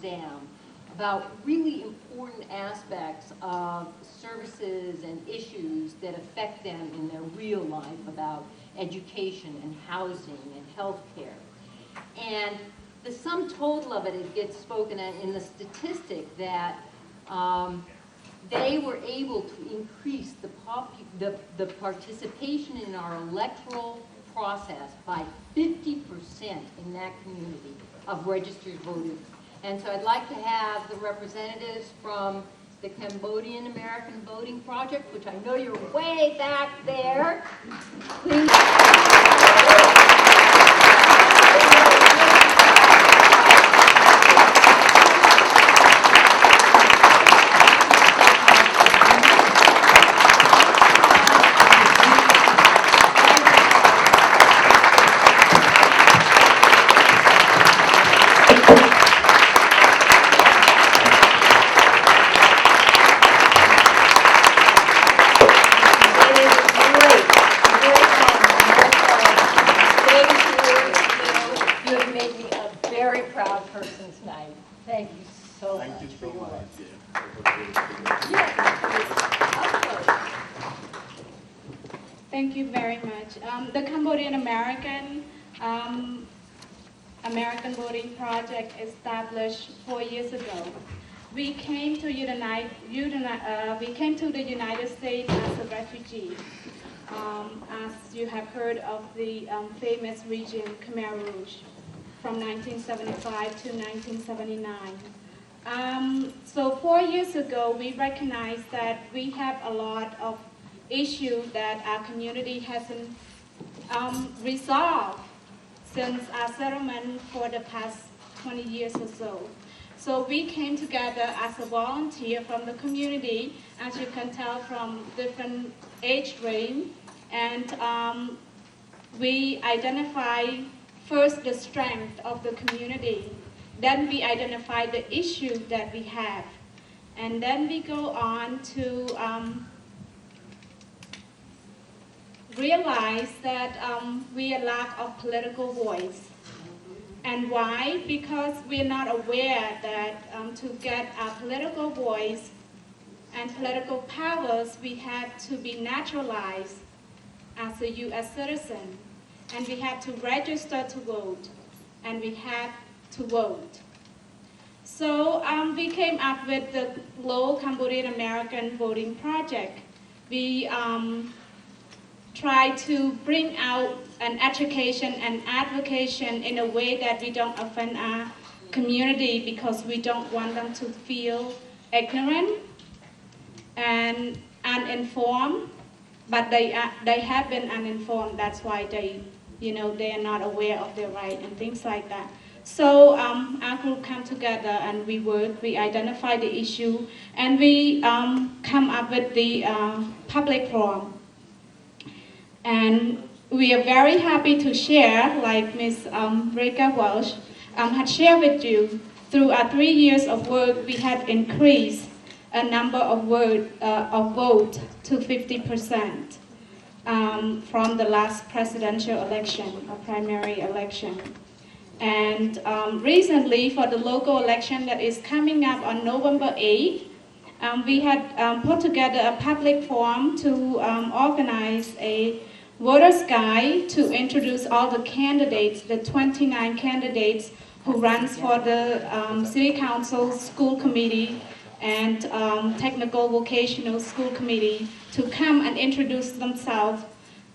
them about really important aspects of services and issues that affect them in their real life about education and housing and health care. And the sum total of it gets spoken in the statistic that they were able to increase the participation in our electoral process by 50% in that community of registered voters. And so I'd like to have the representatives from the Cambodian American Voting Project, which I know you're way back there. Please. Thank you so much. Thank you so much. Thank you very much. The Cambodian American Voting Project established 4 years ago. We came to the United States as a refugee. As you have heard of the famous region Khmer Rouge, from 1975 to 1979. So 4 years ago, we recognized that we have a lot of issues that our community hasn't resolved since our settlement for the past 20 years or so. So we came together as a volunteer from the community, as you can tell from different age range, and we identify first the strength of the community, then we identify the issue that we have, and then we go on to realize that we are lack of political voice. And why? Because we're not aware that to get our political voice and political powers, we have to be naturalized as a U.S. citizen. And we have to register to vote, and we have to vote. So we came up with the Global Cambodian American Voting Project. We try to bring out an education and advocacy in a way that we don't offend our community, because we don't want them to feel ignorant and uninformed, but they have been uninformed. That's why they are not aware of their right and things like that. So our group come together and we work, we identify the issue, and we come up with the public forum. And we are very happy to share, like Ms. Rika Walsh had shared with you, through our 3 years of work, we had increased a number of vote to 50%. From the last presidential election, or primary election. And recently, for the local election that is coming up on November 8th, we had put together a public forum to organize a voter's guide to introduce all the candidates, the 29 candidates who runs for the City Council School Committee and Technical Vocational School Committee, to come and introduce themselves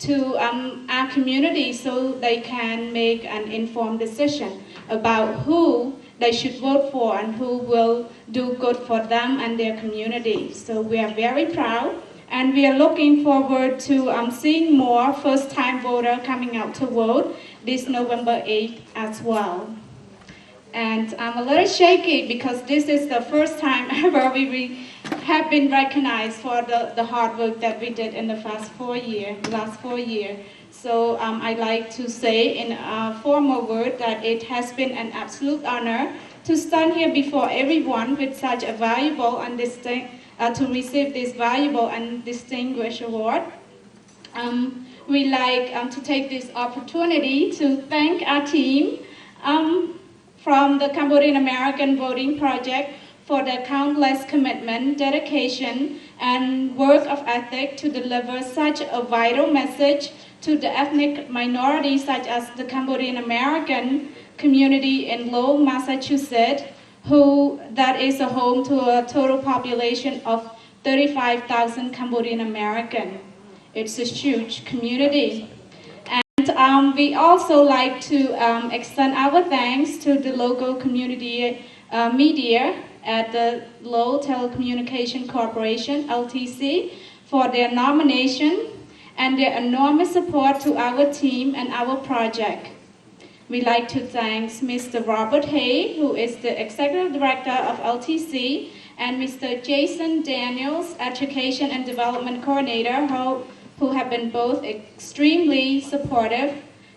to our community so they can make an informed decision about who they should vote for and who will do good for them and their community. So we are very proud, and we are looking forward to seeing more first-time voters coming out to vote this November 8th as well. And I'm a little shaky because this is the first time ever we have been recognized for the hard work that we did in the last 4 years. So I'd like to say in a formal word that it has been an absolute honor to stand here before everyone with such a valuable and to receive this valuable and distinguished award. We like to take this opportunity to thank our team from the Cambodian American Voting Project for their countless commitment, dedication, and work of ethic to deliver such a vital message to the ethnic minorities such as the Cambodian American community in Lowell, Massachusetts, that is a home to a total population of 35,000 Cambodian American. It's a huge community. And we also like to extend our thanks to the local community media at the Lowell Telecommunication Corporation, LTC, for their nomination and their enormous support to our team and our project. We'd like to thank Mr. Robert Hay, who is the Executive Director of LTC, and Mr. Jason Daniels, Education and Development Coordinator, who have been both extremely supportive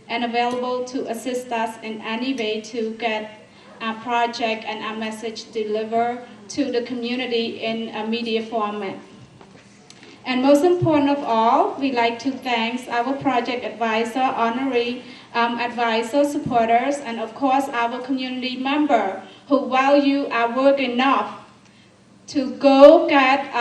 and available to assist us in any way to get our project and our message delivered to the community in a media format. And most important of all, we'd like to thank our project advisor, honorary advisor, supporters, and of course our community member who value our work enough to go get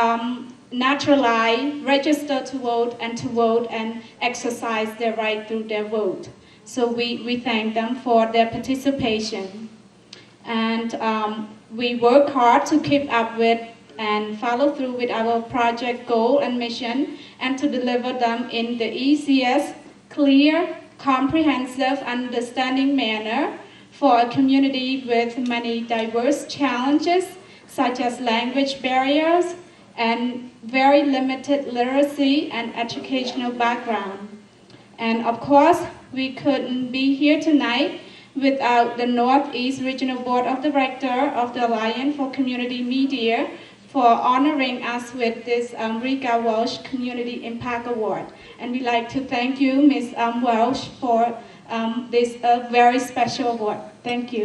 naturalized, register to vote and exercise their right through their vote. So we thank them for their participation. And we work hard to keep up with and follow through with our project goal and mission and to deliver them in the easiest, clear, comprehensive, understanding manner for a community with many diverse challenges such as language barriers and very limited literacy and educational background. And of course, we couldn't be here tonight without the Northeast Regional Board of Directors of the Alliance for Community Media for honoring us with this Rika Welsh Community Impact Award. And we'd like to thank you, Ms. Welsh, for this very special award. Thank you.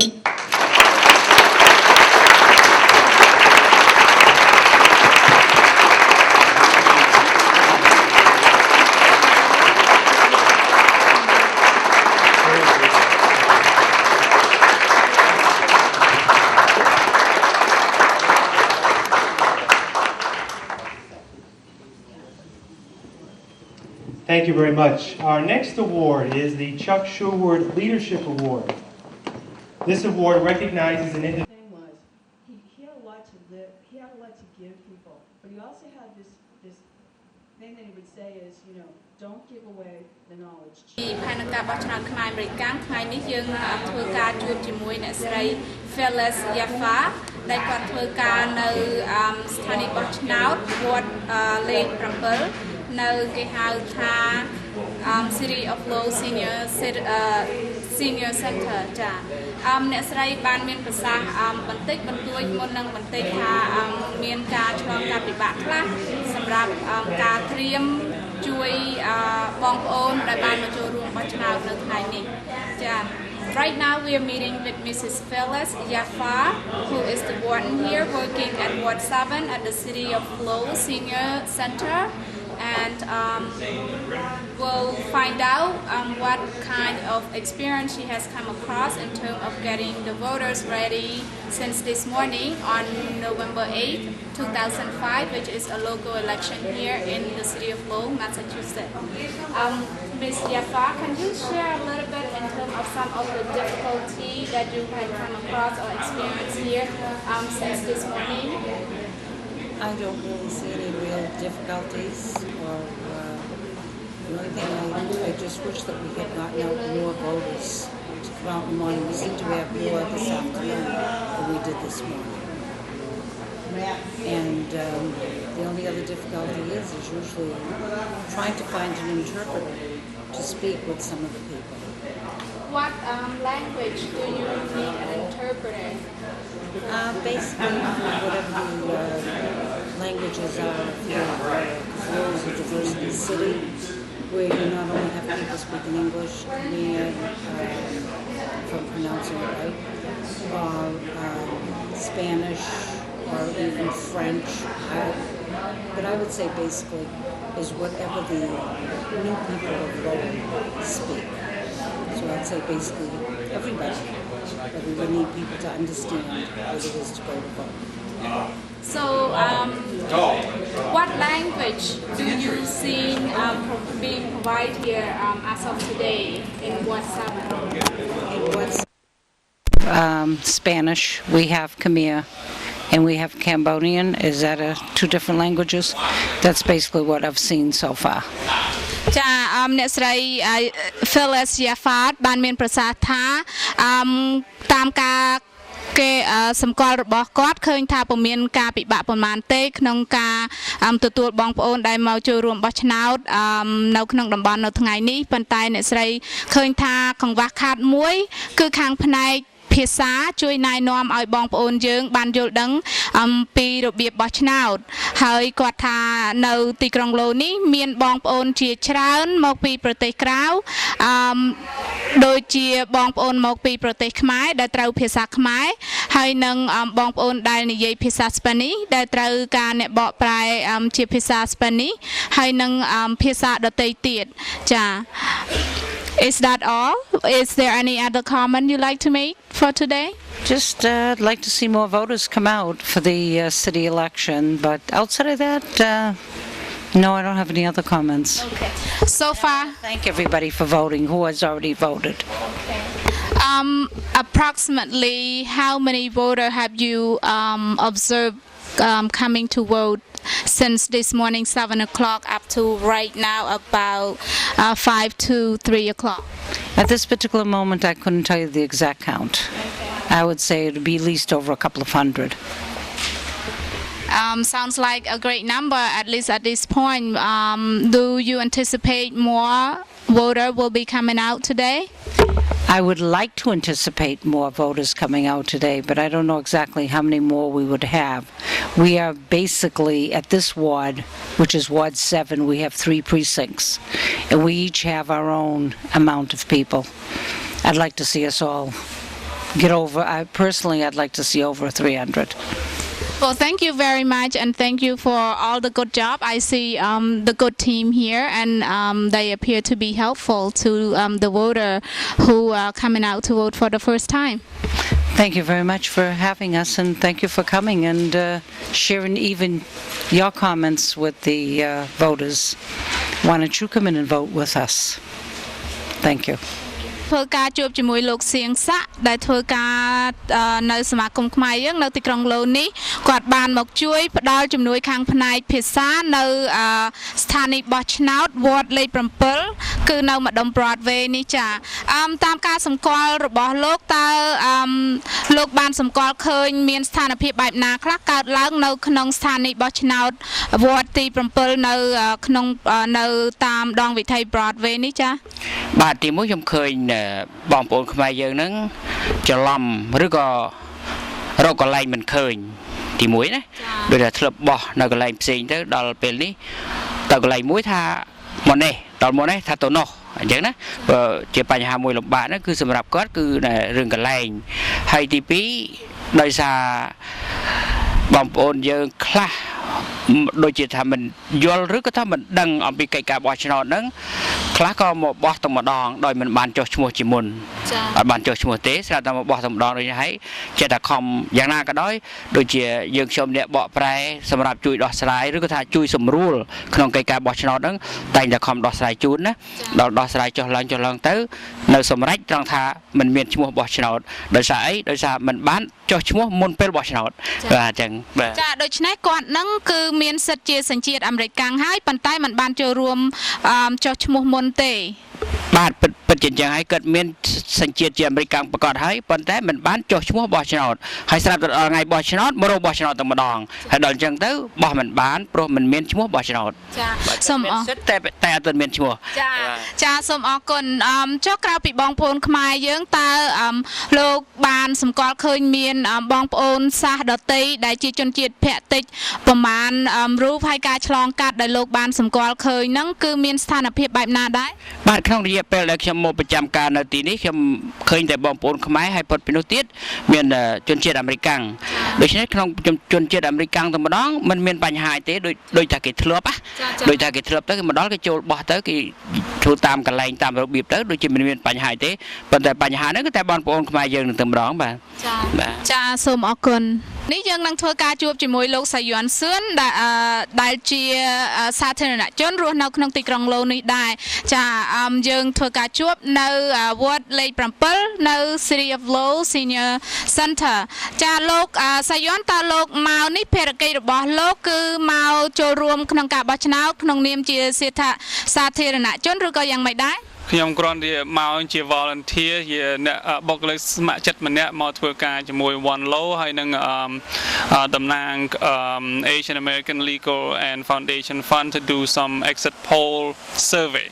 Thank you very much. Our next award is the Chuck Sherwood Leadership Award. This award recognizes an individual. Thing was, he had a lot to live, he had a lot to give people, but he also had this thing that he would say is, you know, don't give away the knowledge. ផែនការបោះឆ្នោតខ្មែរអមេរិកថ្ងៃនេះយើងធ្វើការជួបជាមួយអ្នកស្រី Phyllis Yafa ដែលគាត់ធ្វើការនៅស្ថានីយ៍បោះឆ្នោតវត្តលេខ7នៅគេហៅថា City of Low Senior Center ចាអ្នកស្រីបានមានប្រសាសន៍បន្តិចបន្តួចមុននឹងបន្តិចថាមានការឆ្លងកាត់ពិបាកខ្លះសម្រាប់ការត្រៀមជួយបងប្អូនដែលបានមកចូលរួមបោះឆ្នោតនៅថ្ងៃនេះចា Right now we are meeting with Mrs. Phyllis Yafa, who is the warden here working at Ward 7 at the City of Low Senior Center. And we'll find out what kind of experience she has come across in terms of getting the voters ready since this morning on November 8th, 2005, which is a local election here in the city of Lowell, Massachusetts. Ms. Yafa, can you share a little bit in terms of some of the difficulty that you have come across or experienced here since this morning? I don't really see any real difficulties, or the only thing I just wish that we had gotten out more voters to come out in the morning. We seem to have more this afternoon than we did this morning. And the only other difficulty is usually trying to find an interpreter to speak with some of the people. What language do you need an interpreter? Basically, whatever the languages are, Lowell is a diversity city where you not only have people speaking English, Korean, if I'm pronouncing it right, or Spanish, or even French. But I would say basically is whatever the new people of Lowell speak. So I'd say basically everybody but we would need people to understand what it is to go to vote. So, what language do you see being provided here as of today in WhatsApp? Spanish, we have Khmer, and we have Cambodian. Is that two different languages? That's basically what I've seen so far. ចាអ្នកស្រី Phyllis Yafat បានមានប្រសាសន៍ថាតាមការគេសម្គាល់របស់គាត់ឃើញថាពុំមានការពិបាកប៉ុន្មានទេក្នុងការទទួលបងប្អូនដែលមកចូលរួមបោះឆ្នោតនៅក្នុងតំបន់នៅថ្ងៃនេះប៉ុន្តែអ្នកស្រីឃើញថាកង្វះខាតមួយគឺខាងផ្នែកភាសាជួយណែនាំឲ្យបងប្អូនយើងបានយល់ដឹងអំពីរបៀបបោះឆ្នោតហើយគាត់ថានៅទីក្រុងឡូនេះមានបងប្អូនជាច្រើនមកពីប្រទេសក្រៅដូចជាបងប្អូនមកពីប្រទេសខ្មែរដែលត្រូវភាសាខ្មែរហើយនិងបងប្អូនដែលនិយាយភាសាស្ប៉ានីសដែលត្រូវការអ្នកបកប្រែជាភាសាស្ប៉ានីសហើយនិងភាសាដទៃទៀតចា Is that all? Is there any other comment you'd like to make for today? Just like to see more voters come out for the city election, but outside of that, no, I don't have any other comments. Okay. So far, Thank everybody for voting who has already voted. approximately how many voters have you observed coming to vote since this morning 7 o'clock up to right now about 5 to 3 o'clock? At this particular moment, I couldn't tell you the exact count. I would say it would be at least over a couple of hundred. Sounds like a great number, at least at this point. Do you anticipate more voters will be coming out today? I would like to anticipate more voters coming out today, but I don't know exactly how many more we would have. We are basically, at this ward, which is Ward 7, we have 3 precincts, and we each have our own amount of people. I'd like to see us all get over, personally, I'd like to see over 300. Well, thank you very much, and thank you for all the good job. I see the good team here, and they appear to be helpful to the voter who are coming out to vote for the first time. Thank you very much for having us, and thank you for coming and sharing even your comments with the voters. Why don't you come in and vote with us? Thank you. ធ្វើការជួបជាមួយលោកសៀងសាក់ដែលធ្វើការនៅសមាគមខ្មែរយើងនៅទីក្រុងឡូនេះគាត់បានមកជួយផ្ដល់ជំនួយខាងផ្នែកភាសានៅស្ថានីយ៍បោះឆ្នោតវត្តលេខ7គឺនៅម្ដុំ Broadway នេះចាតាមការសម្គាល់របស់លោកតើលោកបានសម្គាល់ឃើញមានស្ថានភាពបែបណាខ្លះកើតឡើងនៅក្នុងស្ថានីយ៍បោះឆ្នោតវត្តទី7នៅក្នុងនៅតាមដងវិថី Broadway នេះចាបាទទីមួយខ្ញុំឃើញបងប្អូនខ្មែរយើងហ្នឹងច្រឡំឬក៏រកកន្លែងមិនឃើញទីមួយណាដូចថាធ្លាប់បោះនៅកន្លែងផ្សេងទៅដល់ពេលនេះទៅកន្លែងមួយថាមកនេះដល់មកនេះថាទៅនោះអញ្ចឹងណាជាបញ្ហាមួយលំបាកហ្នឹងគឺសម្រាប់គាត់គឺរឿងកន្លែងហើយទី2ដោយសារបងប្អូនយើងខ្លះដូចជាថាមិនយល់ឬក៏ថាមិនដឹងអំពីកិច្ចការបោះឆ្នោតហ្នឹងខ្លះក៏មកបោះតែម្ដងដោយមិនបានចុះឈ្មោះជាមុនអត់បានចុះឈ្មោះទេស្រាប់តែមកបោះតែម្ដងដូចនេះហើយចេះតែខំយ៉ាងណាក៏ដោយដូចជាយើងខ្ញុំអ្នកបកប្រែសម្រាប់ជួយដោះស្រាយឬក៏ថាជួយសម្រួលក្នុងកិច្ចការបោះឆ្នោតហ្នឹងតែងតែខំដោះស្រាយជូនណាដល់ដោះស្រាយចុះឡើងទៅនៅសម្រេចត្រង់ថាមិនមានឈ្មោះបោះឆ្នោតដោយសារអីដោយសារមិនបានចុះឈ្មោះមុនពេលបោះឆ្នោតបាទអញ្ចឹងបាទចាដូច្នេះគាត់ហ្នឹងគឺមានសិទ្ធិជាសញ្ជាតិអាមេរិកកាំងហើយប៉ុន្តែមិនបានចូលរួមចុះឈ្មោះមុនទេបាទពិតជាអញ្ចឹងហើយគាត់មានសញ្ជាតិជាអាមេរិកកាំងប្រកាសហើយប៉ុន្តែមិនបានចុះឈ្មោះបោះឆ្នោតហើយស្រាប់តែដល់ថ្ងៃបោះឆ្នោតមករកបោះឆ្នោតតែម្ដងហើយដល់អញ្ចឹងទៅបោះមិនបានព្រោះមិនមានឈ្មោះបោះឆ្នោតចាសូមអរតែអត់មានឈ្មោះចាសូមអរគុណចុះក្រៅពីបងប្អូនខ្មែរយើងតើលោកបានសម្គាល់ឃើញមានបងប្អូនសាសដតីដែលជាជនជាតិភាគតិចប្រមាណរូបហើយការឆ្លងកាត់ដែលលោកបានសម្គាល់ឃើញហ្នឹងគឺមានស្ថានភាពបែបណាដែរបាទក្នុងរយៈ ពេលដែលខ្ញុំមកប្រចាំការនៅទីនេះខ្ញុំឃើញតែបងប្អូនខ្មែរហើយផុតពីនោះទៀតមានជនជាតិអាមេរិកាំងដូច្នេះក្នុងជនជាតិអាមេរិកាំងតែម្ដងมันមានបញ្ហាទេដូចតែគេធ្លាប់ដូចតែគេធ្លាប់ទៅគេមកដល់គេចូលបោះទៅគេធ្វើតាមកន្លែងតាមរបៀបទៅដូចជាមិនមានបញ្ហាទេប៉ុន្តែបញ្ហាហ្នឹងគឺតែបងប្អូនខ្មែរយើងនឹងតែម្ដងបាទចាសូមអរគុណនេះយើងនឹងធ្វើការជួបជាមួយលោកសាយ័នសឿនដែលជាសាធារណជនរស់នៅក្នុងទីក្រុងឡូនេះដែរចាយើងធ្វើការជួបនៅវត្តលេខ7នៅ City of Low Senior Center ចាលោកសាយ័នតើលោកមកនេះភារកិច្ចរបស់លោកគឺមកចូលរួមក្នុងការបោះឆ្នោតក្នុងនាមជាសាធារណជនឬក៏យ៉ាងម៉េចដែរខ្ញុំគ្រាន់តែមកជា volunteer ជាអ្នកបុគ្គលិកស្ម័គ្រចិត្តម្នាក់មកធ្វើការជាមួយ One Law ហើយនឹងតំណាង Asian American Legal and Foundation Fund to do some exit poll survey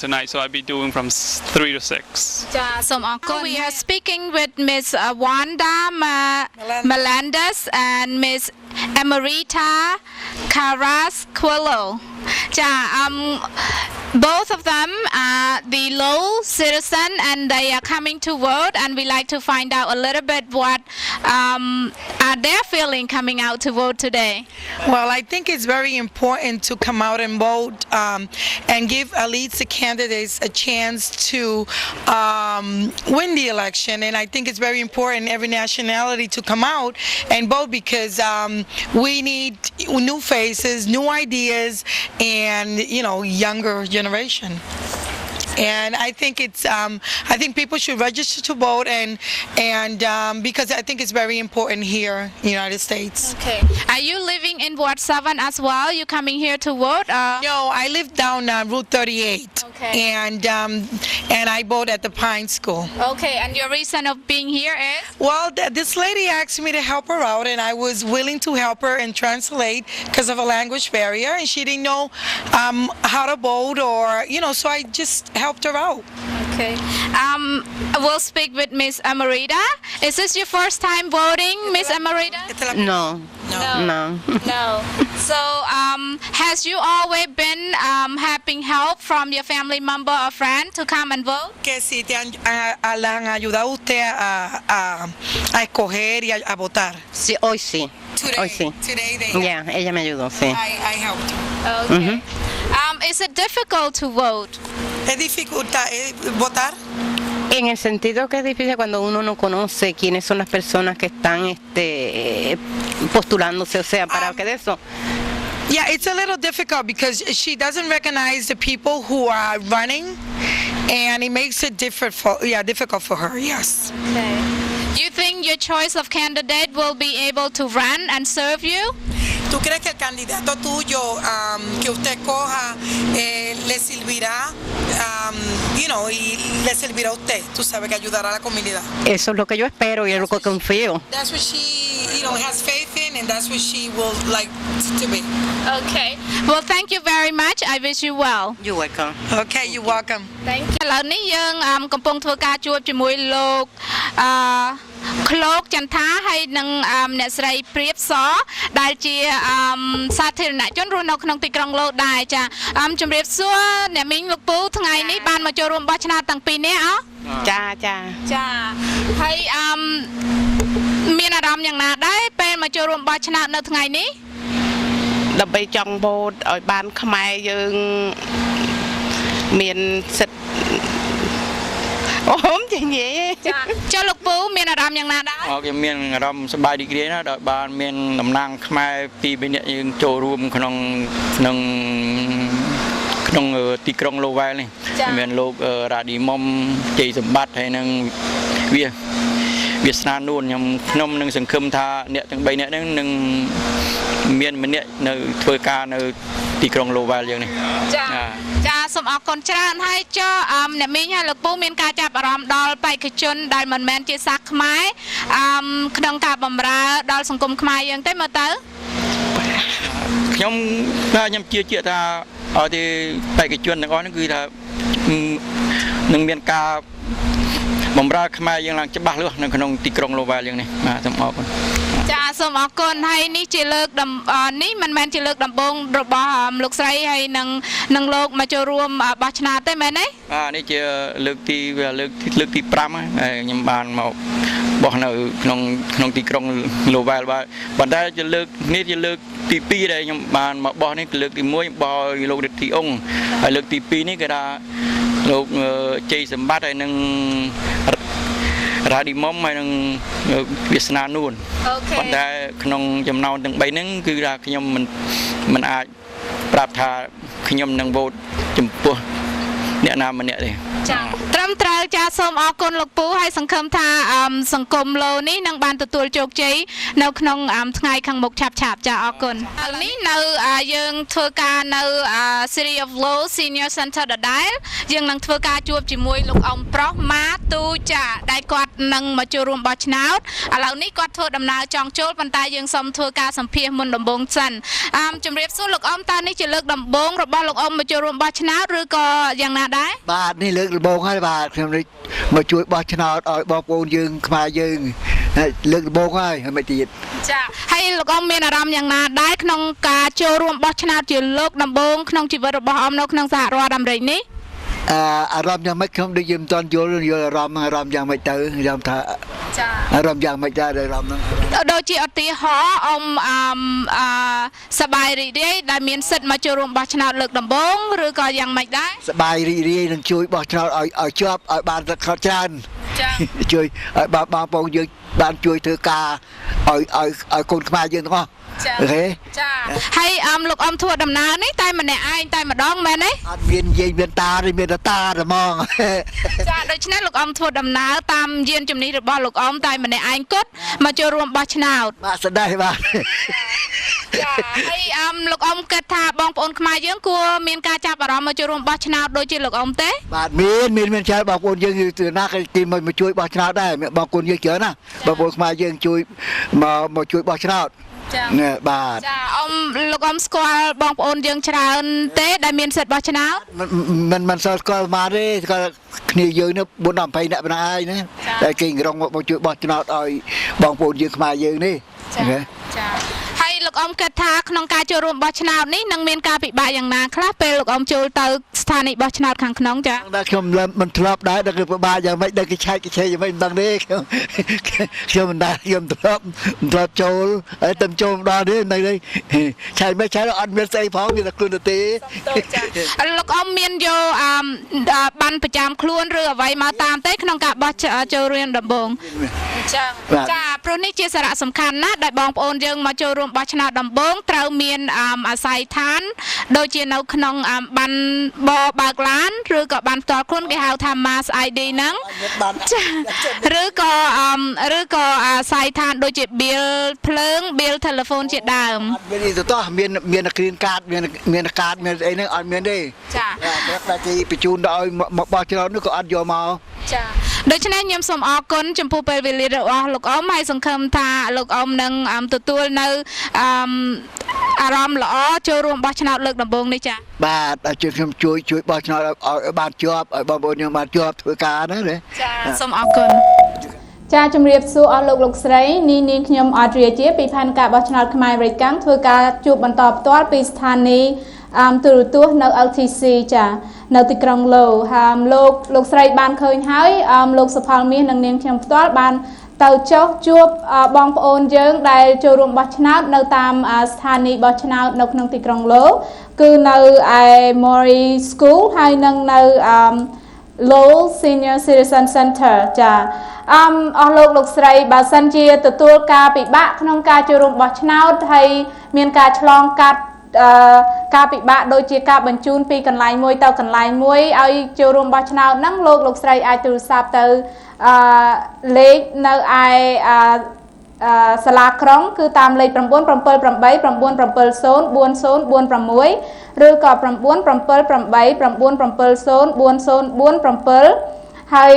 tonight, so I'll be doing from 3 to 6. Ja, we are speaking with Miss Wanda Melendez and Miss Emerita Carrasquillo. Ja, both of them are the low citizen and they are coming to vote, and we like to find out a little bit what are their feeling coming out to vote today. Well, I think it's very important to come out and vote and give at least the candidates a chance to win the election. And I think it's very important every nationality to come out and vote because we need new faces, new ideas, and younger generation. And I think I think people should register to vote and because I think it's very important here in the United States. Okay. Are you living in Ward 7 as well? You coming here to vote? No, I live down Route 38. Okay. And I vote at the Pine School. Okay. And your reason of being here is? Well, this lady asked me to help her out, and I was willing to help her and translate because of a language barrier, and she didn't know how to vote or so I just helped her out. Okay. We'll speak with Miss Emerita. Is this your first time voting, Miss Emerita? No. No. So, has you always been having help from your family member or friend to come and vote? Que si te han ayudado usted a escoger y a votar. Sí, hoy sí. Hoy sí. Today they Yeah, ella me ayudó, sí. I helped. Okay. Is it difficult to vote? ¿Es dificultad votar? En el sentido que es difícil cuando uno no conoce quiénes son las personas que están postulándose, o sea, para que de eso. Yeah, it's a little difficult because she doesn't recognize the people who are running, and it makes it difficult for her. Yes. Okay. You think your choice of candidate will be able to run and serve you? ¿Tú crees que el candidato tuyo que usted coja le servirá, y le servirá a usted? Tú sabes que ayudará a la comunidad. Eso es lo que yo espero y es lo que confío. That's what she, has faith in, and that's what she will like to be. Okay. Well, thank you very much. I wish you well. You're welcome. Okay, you're welcome. Thank you. ឥឡូវនេះយើងកំពុងធ្វើការជួបជាមួយលោកក្លោកចន្ទថាហើយនឹងអ្នកស្រីព្រាបសដែលជាសាធារណជនរស់នៅក្នុងទីក្រុងឡូដែរចាជំរាបសួរអ្នកមីងលោកពូថ្ងៃនេះបានមកចូលរួមបោះឆ្នោតទាំងពីរនាក់អចាហើយមានអារម្មណ៍យ៉ាងណាដែរពេលមកចូលរួមបោះឆ្នោតនៅថ្ងៃនេះដើម្បីចង់វោតឲ្យបានខ្មែរយើងមានសិទ្ធិអូមជាញ៉េចាលោកពូមានអារម្មណ៍យ៉ាងណាដែរខ្ញុំមានអារម្មណ៍សប្បាយរីករាយណាស់ដែលបានមានតំណាងខ្មែរពីរនាក់យើងចូលរួមក្នុងទីក្រុងឡូវែលនេះមានលោករ៉ាឌីមុំជ័យសម្បត្តិហើយនឹងវាសនានួនខ្ញុំនឹងសង្ឃឹមថាអ្នកទាំង3នាក់ហ្នឹងនឹងមានម្នាក់នៅធ្វើការនៅទីក្រុងឡូវែលយើងនេះចាសូមអរគុណច្រើនហើយចុះអ្នកមីងហើយលោកពូមានការចាប់អារម្មណ៍ដល់បេក្ខជនដែលមិនមែនជាសាសខ្មែរក្នុងការបម្រើដល់សង្គមខ្មែរយើងទេមើលទៅខ្ញុំជឿជាក់ថាឲ្យទីបេក្ខជនទាំងអស់ហ្នឹងគឺថានឹងមានការបម្រើខ្មែរយើងឡើងច្បាស់លាស់នៅក្នុងទីក្រុងឡូវែលយើងនេះបាទសូមអរគុណ ចាសូមអរគុណហើយនេះជាលើកនេះមិនមែនជាលើកដំបូងរបស់លោកស្រីហើយនឹងលោកមកចូលរួមបោះឆ្នោតទេមែនទេនេះជាលើកទីលើកទី5ហើយខ្ញុំបានមកបោះនៅក្នុងទីក្រុង Lowell ប៉ុន្តែជាលើកនេះជាលើកទី2ដែលខ្ញុំបានមកបោះនេះគឺលើកទី1បោះលោករិទ្ធីអង្គហើយលើកទី2នេះគេថាលោកជ័យសម្បត្តិហើយនឹងរ៉ាឌីមុំហើយនឹងវាសនានួនប៉ុន្តែក្នុងចំណោមទាំង3ហ្នឹងគឺថាខ្ញុំមិនអាចប្រាប់ថាខ្ញុំនឹងវោតចំពោះអ្នកណាម្នាក់ទេចាត្រឹមត្រូវចាសូមអរគុណលោកពូហើយសង្ឃឹមថាសង្គមលោនេះនឹងបានទទួលជោគជ័យនៅក្នុងថ្ងៃខាងមុខឆាប់ចាអរគុណហើយនេះនៅយើងធ្វើការនៅ City of Law Senior Center ដដែលយើងនឹងធ្វើការជួបជាមួយលោកអ៊ំប្រុសម៉ាទូចាដែលគាត់នឹងមកចូលរួមបោះឆ្នោតឥឡូវនេះគាត់ធ្វើដំណើរចង់ចូលប៉ុន្តែយើងសូមធ្វើការសម្ភាសមុនដំបូងសិនជម្រាបសួរលោកអ៊ំតើនេះជាលើកដំបូងរបស់លោកអ៊ំមកចូលរួមបោះឆ្នោតឬក៏យ៉ាងណាដែរបាទនេះលើកដំបូងហើយបាទខ្ញុំនេះមកជួយបោះឆ្នោតឲ្យបងប្អូនយើងខ្មែរយើងលើកដំបូងហើយមិនទៀតចាហើយលោកអ៊ំមានអារម្មណ៍យ៉ាងណាដែរក្នុងការចូលរួមបោះឆ្នោតជាលើកដំបូងក្នុងជីវិតរបស់អ៊ំនៅក្នុងសហរដ្ឋអាមេរិកនេះអារម្មណ៍យ៉ាងម៉េចខ្ញុំដូចយើងមិនទាន់យល់អារម្មណ៍យ៉ាងម៉េចទៅខ្ញុំថាចាអារម្មណ៍យ៉ាងម៉េចដែរអារម្មណ៍ហ្នឹងដូចជាឧទាហរណ៍អ៊ំសប្បាយរីករាយដែលមានសិទ្ធិមកចូលរួមបោះឆ្នោតលើកដំបូងឬក៏យ៉ាងម៉េចដែរសប្បាយរីករាយនឹងជួយបោះឆ្នោតឲ្យជាប់ឲ្យបានទឹកច្រើនចាជួយឲ្យបងប្អូនយើងបានជួយធ្វើការឲ្យកូនខ្មែរយើងទាំងអស់ចាហើយលោកអ៊ំធ្វើដំណើរនេះតែម្នាក់ឯងតែម្ដងមែនទេអត់មានយាយមានតាទេមានតាតែហ្មងចាដូច្នេះលោកអ៊ំធ្វើដំណើរតាមយានជំនិះរបស់លោកអ៊ំតែម្នាក់ឯងគត់មកចូលរួមបោះឆ្នោតបាទស្ដីបាទចាហើយលោកអ៊ំគិតថាបងប្អូនខ្មែរយើងគួរមានការចាប់អារម្មណ៍មកចូលរួមបោះឆ្នោតដូចជាលោកអ៊ំទេបាទមានច្រើនបងប្អូនយើងtừណាគេមកជួយបោះឆ្នោតដែរបងប្អូនយើងច្រើនណាបងប្អូនខ្មែរយើងជួយមកជួយបោះឆ្នោតចាបាទចាលោកអ៊ំស្គាល់បងប្អូនយើងច្រើនទេដែលមានសិទ្ធិបោះឆ្នោតមិនស្គាល់មកទេស្គាល់គ្នាយើងនេះ4-20នាក់ប៉ុណ្ណាឯងណាតែគេក្រុងមកជួយបោះឆ្នោតឲ្យបងប្អូនយើងខ្មែរយើងនេះចាហើយលោកអ៊ំគិតថាក្នុងការចូលរួមបោះឆ្នោតនេះនឹងមានការពិបាកយ៉ាងណាខ្លះពេលលោកអ៊ំចូលទៅស្ថានីយ៍បោះឆ្នោតខាងក្នុងចាតែខ្ញុំមិនធ្លាប់ដែរដល់គឺពិបាកយ៉ាងម៉េចដល់គេឆែកយ៉ាងម៉េចមិនដឹងទេខ្ញុំមិនដែរខ្ញុំធ្លាប់ចូលហើយតែចូលម្ដងទេនៅនេះឆែកមិនឆែកអត់មានស្អីផងមានតែខ្លួនទេលោកអ៊ំមានយកបានប្រចាំខ្លួនឬអ្វីមកតាមទេក្នុងការបោះចូលរៀនដំបូងចាព្រោះនេះជាសារៈសំខាន់ណាស់ដែលបងប្អូនយើងមកចូលរួមបោះឆ្នោតដំបូងត្រូវមានអាស័យដ្ឋានដូចជានៅក្នុងបានបើកឡានឬក៏បានផ្ទាល់ខ្លួនគេហៅថា Mass ID ហ្នឹងឬក៏អាស័យដ្ឋានដូចជា bill ភ្លើង bill telephone ជាដើមមានទៅតោះមាន green card មានកាតមានអីហ្នឹងអត់មានទេចាតែគេបញ្ជូនដល់ឲ្យមកបោះឆ្នោតនោះក៏អត់យកមកចាដូច្នេះខ្ញុំសូមអរគុណចំពោះពេលវេលារបស់លោកអ៊ំហើយសង្ឃឹមថាលោកអ៊ំនឹងទទួលនៅអារម្មណ៍ល្អចូលរួមបោះឆ្នោតលើកដំបូងនេះចាបាទខ្ញុំជួយបោះឆ្នោតឲ្យបានជាប់ឲ្យបងប្អូនយើងបានជាប់ធ្វើការណាចាសូមអរគុណចាជំរាបសួរអស់លោកស្រីនេះនាងខ្ញុំអត្រាជាពីផែនការបោះឆ្នោតខ្មែរអមេរិកធ្វើការជួបបន្តផ្ទាល់ពីស្ថានីយ៍ទូរទស្សន៍នៅ LTC ចានៅទីក្រុងឡូលោកស្រីបានឃើញហើយលោកសុផលមាសនិងនាងខ្ញុំផ្ទាល់បានទៅចុះជួបបងប្អូនយើងដែលចូលរួមបោះឆ្នោតនៅតាមស្ថានីយ៍បោះឆ្នោតនៅក្នុងទីក្រុងឡូគឺនៅឯ Mori School ហើយនឹងនៅLowell Senior Citizen Center ចាអស់លោកស្រីបើសិនជាទទួលការពិបាកក្នុងការចូលរួមបោះឆ្នោតហើយមានការឆ្លងកាត់ការពិបាកដូចជាការបញ្ជូនពីកន្លែងមួយទៅកន្លែងមួយឲ្យចូលរួមបោះឆ្នោតហ្នឹងលោកស្រីអាចទូរស័ព្ទទៅលេខនៅឯសាលាក្រុងគឺតាមលេខ978 970 4046ឬក៏978 970 4047 ហើយ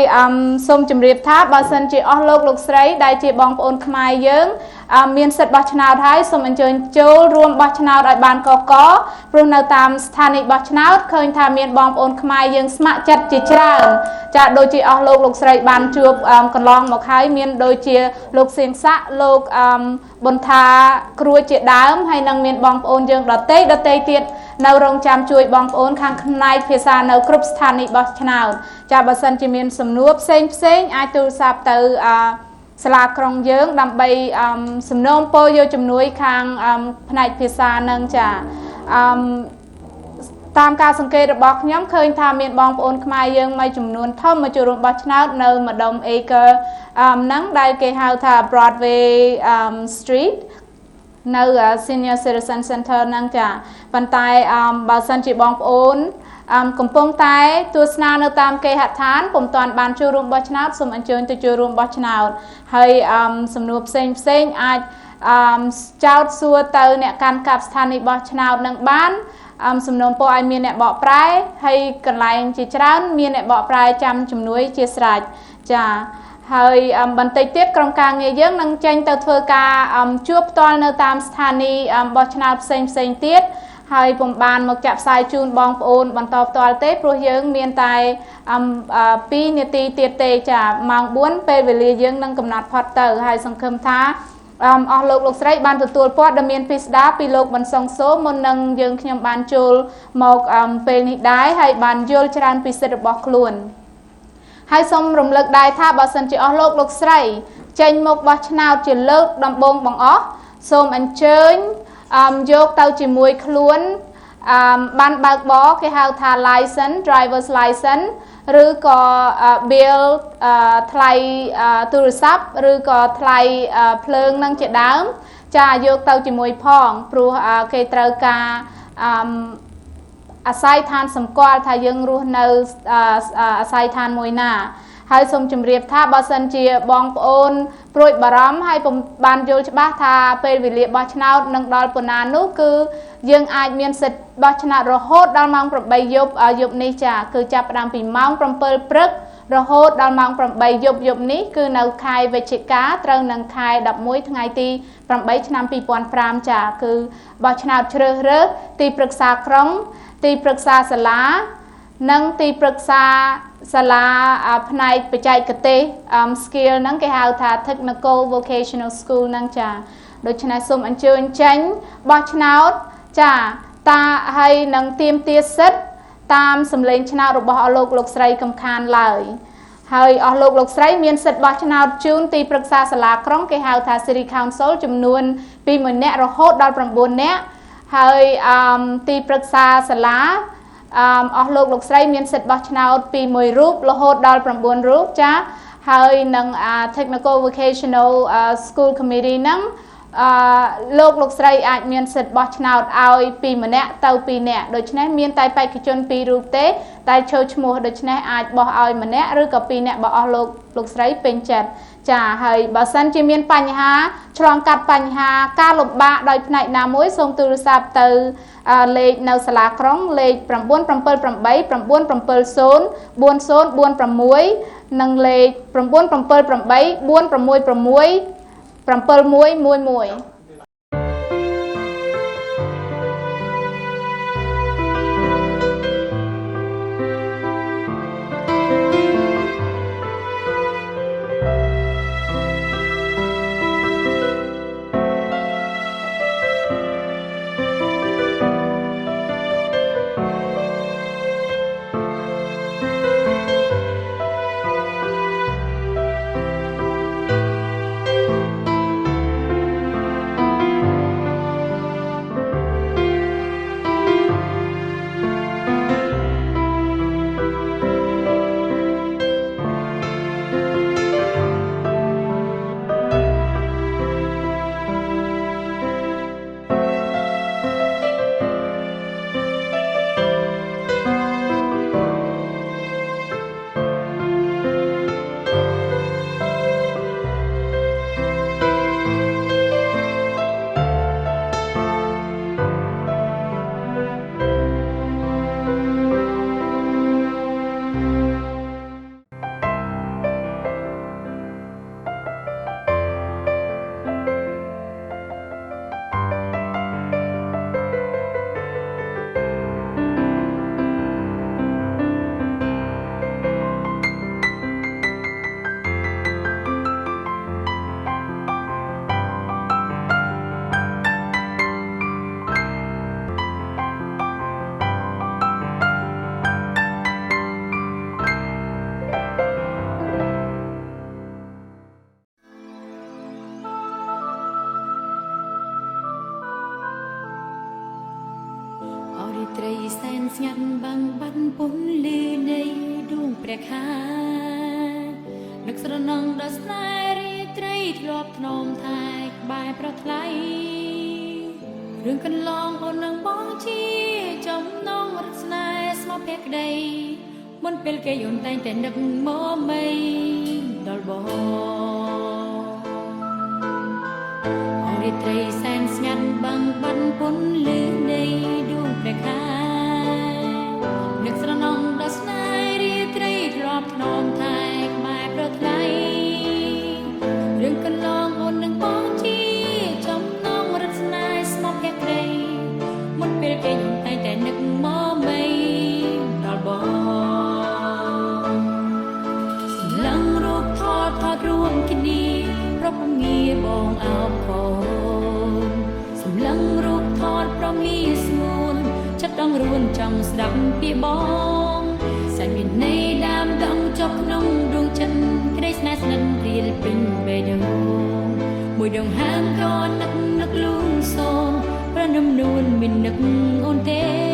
សូមជម្រាបថាបើសិនជាអស់លោកស្រីដែលជាបងប្អូនខ្មែរយើងមានសិទ្ធិបោះឆ្នោតហើយសូមអញ្ជើញចូលរួមបោះឆ្នោតឲ្យបានកកព្រោះនៅតាមស្ថានីយ៍បោះឆ្នោតឃើញថាមានបងប្អូនខ្មែរយើងស្ម័គ្រចិត្តជាច្រើនចាដូចជាអស់លោកស្រីបានជួបកន្លងមកហើយមានដូចជាលោកសៀងសាក់លោកប៊ុនថាគ្រួជាដើមហើយនឹងមានបងប្អូនយើងដទៃទៀតនៅរងចាំជួយបងប្អូនខាងផ្នែកភាសានៅគ្រប់ស្ថានីយ៍បោះឆ្នោតចាបើសិនជាមានសំណួរផ្សេងអាចទូរស័ព្ទទៅសាលាក្រុងយើងដើម្បីសំណូមពរយកជំនួយខាងផ្នែកភាសានឹងចាតាមការសង្កេតរបស់ខ្ញុំឃើញថាមានបងប្អូនខ្មែរយើងមួយចំនួនធំមកចូលរួមបោះឆ្នោតនៅម្ដុំ Acre ហ្នឹងដែលគេហៅថា Broadway Street នៅ Senior Citizen Center ហ្នឹងចាប៉ុន្តែបើសិនជាបងប្អូនកំពុងតែទស្សនានៅតាមគេហដ្ឋានពុំទាន់បានចូលរួមបោះឆ្នោតសូមអញ្ជើញទៅចូលរួមបោះឆ្នោតហើយសំណួរផ្សេងអាចចោទសួរទៅអ្នកកាន់កាប់ស្ថានីយ៍បោះឆ្នោតនឹងបានសំណូមពរឲ្យមានអ្នកបកប្រែហើយកន្លែងជាច្រើនមានអ្នកបកប្រែចាំជំនួយជាស្រេចចាហើយបន្តិចទៀតក្រុមការងារយើងនឹងចេញទៅធ្វើការជួបផ្ទាល់នៅតាមស្ថានីយ៍បោះឆ្នោតផ្សេងទៀតហើយពុំបានមកចាក់ផ្សាយជូនបងប្អូនបន្តផ្ទាល់ទេព្រោះយើងមានតែ2នាទីទៀតទេចាម៉ោង4ពេលវេលាយើងនឹងកំណត់ផុតទៅហើយសង្ឃឹមថាអស់លោកស្រីបានទទួលព័ត៌មានពិស្ដារពីលោកប៊ុនសុងសូមុននឹងយើងខ្ញុំបានចូលមកពេលនេះដែរហើយបានយល់ច្រើនពីសិទ្ធិរបស់ខ្លួនហើយសូមរំលឹកដែរថាបើសិនជាអស់លោកស្រីចេញមកបោះឆ្នោតជាលើកដំបូងបង្អស់សូមអញ្ជើញយកទៅជាមួយខ្លួនបានបើកបរគេហៅថា license driver's license ឬក៏ bill ថ្លៃទូរស័ព្ទឬក៏ថ្លៃភ្លើងនឹងជាដើមចាយកទៅជាមួយផងព្រោះគេត្រូវការអាស័យដ្ឋានសម្គាល់ថាយើងរស់នៅអាស័យដ្ឋានមួយណាហើយសូមជម្រាបថាបើសិនជាបងប្អូនព្រួយបារម្ភហើយពុំបានយល់ច្បាស់ថាពេលវេលាបោះឆ្នោតនឹងដល់ប៉ុណ្ណានោះគឺយើងអាចមានសិទ្ធិបោះឆ្នោតរហូតដល់ម៉ោង8យប់នេះចាគឺចាប់ផ្ដើមពីម៉ោង7ព្រឹករហូតដល់ម៉ោង8យប់នេះគឺនៅខែវិច្ឆិកាត្រូវនឹងខែ11ថ្ងៃទី8ឆ្នាំ2005ចាគឺបោះឆ្នោតជ្រើសរើសទីប្រឹក្សាក្រុងទីប្រឹក្សាសាលានិងទីប្រឹក្សាសាលាផ្នែកបច្ចេកទេស skill ហ្នឹងគេហៅថា technical vocational school ហ្នឹងចាដូច្នេះសូមអញ្ជើញចេញបោះឆ្នោតចាតាហើយនឹងទាមទារសិទ្ធិតាមសម្លេងឆ្នោតរបស់អស់លោកស្រីកំខានឡើយហើយអស់លោកស្រីមានសិទ្ធិបោះឆ្នោតជូនទីប្រឹក្សាសាលាក្រុងគេហៅថា City Council ចំនួនពី1នាក់រហូតដល់9នាក់ហើយទីប្រឹក្សាសាលាអស់លោកស្រីមានសិទ្ធិបោះឆ្នោតពី1រូបរហូតដល់9រូបចាហើយនឹង Technical Vocational School Committee ហ្នឹងលោកស្រីអាចមានសិទ្ធិបោះឆ្នោតឲ្យពីម្នាក់ទៅ2នាក់ដូច្នេះមានតែបេក្ខជន2រូបទេតែចូលឈ្មោះដូច្នេះអាចបោះឲ្យម្នាក់ឬក៏2នាក់បើអស់លោកស្រីពេញចិត្តចាហើយបើសិនជាមានបញ្ហាឆ្លងកាត់បញ្ហាការលំបាកដោយផ្នែកណាមួយសូមទូរស័ព្ទទៅលេខនៅសាលាក្រុងលេខ978 970 4046និងលេខ978 466 7111 នលឺនៃដួងព្រះខានឹកស្រណងដល់ស្នេហ៍រីត្រីធ្លាប់ថ្នមថែក្បែរប្រថ្លៃរឿងកន្លងអូននឹងបងជាចំណងរស្នេហ៍ស្មោះភក្តីមុនពេលគេអូនតែងតែនឹកមកមីដល់បងអរិត្រីសែនស្ងាត់បាំងបាត់ពុនលឺនៃដួងព្រះខានឹកស្រណងដល់ស្នេហ៍រីត្រីធ្លាប់ថ្នមថែក្បែរប្រថ្លៃរឿងកន្លងអូននឹងបងជាចំណងរស្នេហ៍ស្មោះភក្តីមុនពេលគេខ្ញុំតែងតែនឹកមកមីដល់បងសម្លឹងរូបថតរួមគ្នាប្រពងាបងអោបខូនសម្លឹងរូបថតប្រមីស្ងួនចិត្តដងរួនចង់ស្ដាប់ពីបងសាច់មានន័យដើមដងចុះក្នុងដួងចិត្តក្តីស្នេហ៍ស្និទ្ធព្រាលពេញបេះដូងមួយដងហាមក៏នឹកលួងសូមប្រនំនួនមិននឹកអូនទេ